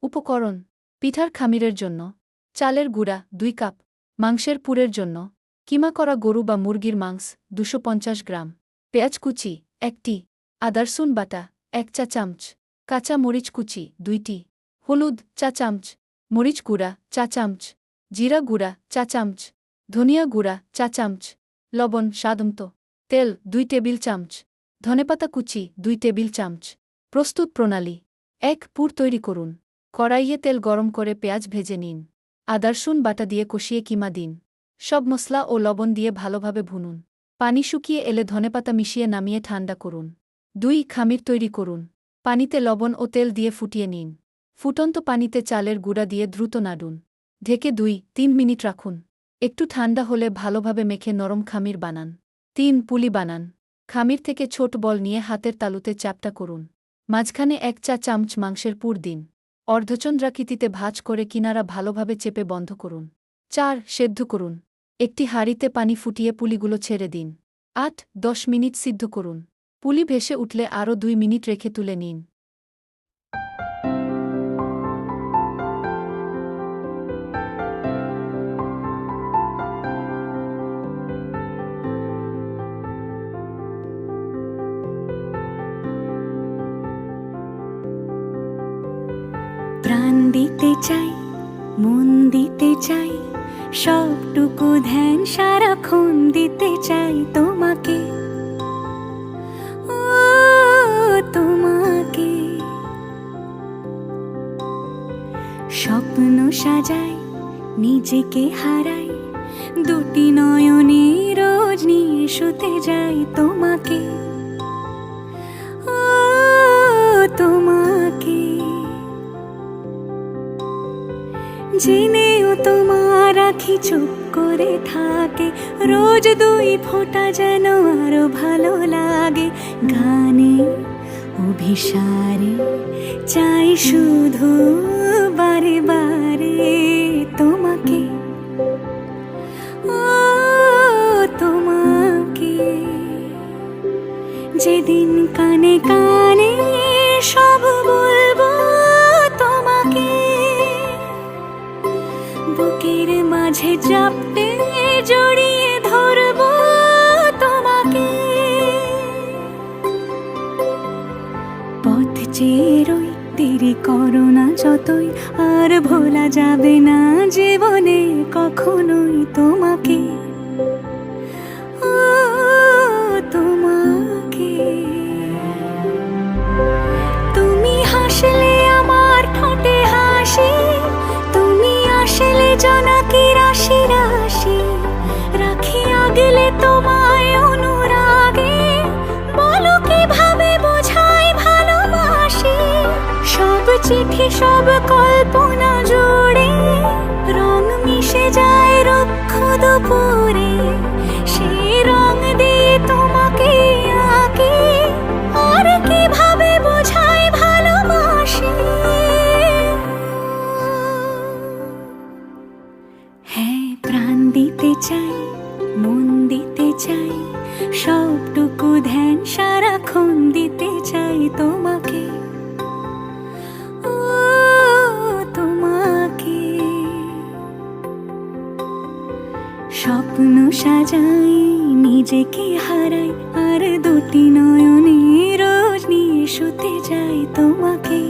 উপকরণ: পিঠার খামিরের জন্য চালের গুঁড়া 2 কাপ, মাংসের পুরের জন্য কিমা করা গরু বা মুরগির মাংস 250 গ্রাম, পেঁয়াজ কুচি 1টি, আদা রসুন বাটা 1 চা চামচ, কাঁচা মরিচ কুচি 2টি, হলুদ চা চামচ, মরিচ গুঁড়া চা চামচ, জিরা গুঁড়া চা চামচ, ধনিয়া গুঁড়া চা চামচ, লবণ স্বাদমতো, তেল 2 টেবিল চামচ, ধনেপাতা কুচি 2 টেবিল চামচ। প্রস্তুত প্রণালী: 1. পুর তৈরি করুন। কড়াইয়ে তেল গরম করে পেঁয়াজ ভেজে নিন। আদা রসুন বাটা দিয়ে কষিয়ে কিমা দিন। সব মশলা ও লবণ দিয়ে ভালোভাবে ভুনুন। পানি শুকিয়ে এলে ধনেপাতা মিশিয়ে নামিয়ে ঠান্ডা করুন। 2. খামির তৈরি করুন। পানিতে লবণ ও তেল দিয়ে ফুটিয়ে নিন। ফুটন্ত পানিতে চালের গুঁড়া দিয়ে দ্রুত নাড়ুন। ঢেকে 2-3 মিনিট রাখুন। একটু ঠান্ডা হলে ভালোভাবে মেখে নরম খামির বানান। 3. পুলি বানান। খামির থেকে ছোট বল নিয়ে হাতের তালুতে চ্যাপ্টা করুন। মাঝখানে 1 চা চামচ মাংসের পুর দিন। অর্ধচন্দ্রাকৃতিতে ভাঁজ করে কিনারা ভালোভাবে চেপে বন্ধ করুন। 4. সেদ্ধ করুন। একটি হাঁড়িতে পানি ফুটিয়ে পুলিগুলো ছেড়ে দিন। 8-10 মিনিট সিদ্ধ করুন। পুলি ভেসে উঠলে আরও 2 মিনিট রেখে তুলে নিন। প্রাণ দিতে চাই, মন দিতে চাই, সবটুকু ধ্যান সারাক্ষণ দিতে চাই তোমাকে, ও তোমাকে। স্বপ্ন সাজাই, নিজেকে হারাই, দুটি নয়নে রোজ নিয়ে শুতে যাই তোমাকে, ও তোমাকে। জেনেও তোমার আখি চুপ করে থাকে, রোজ 2 ফোঁটা যেন আরো ভালো লাগে। গানে অভিসারে চাই শুধু বারে বারে তোমাকে, ও তোমাকে। যেদিন কানে কানে সব বলবো তোমাকে, বুকের মাঝে চাপতে জড়িয়ে ধরবো তোমাকে। পথ চেয়ে রই, দেরি করো না যতই, আর ভোলা যাবে না জীবনে কখনোই তোমাকে, ও তোমাকে। তুমি হাসলে আমার ঠোঁটে হাসি, তুমি আসলে জোনাকি রাশি রাশি, রাখি আগলে তোমায় অনুরাগে, বলো কিভাবে বোঝাই ভালোবাসি। সব চিঠি সব কল্পনা জুড়ে রং মিশে যায় রুক্ষ দুপুরে, সেই রং দিয়ে তোমাকে আঁকি, আর কিভাবে বোঝাই ভালোবাসি। হ্যাঁ, প্রাণ দিতে চাই, মন দিতে চাই, সবটুকু ধ্যান সারাক্ষণ দিতে চাই তোমাকে, ও তোমাকে। স্বপ্ন সাজাই, নিজেকে হারাই, আর দুটি নয়নে রোজ নিয়ে শুতে যাই তোমাকে।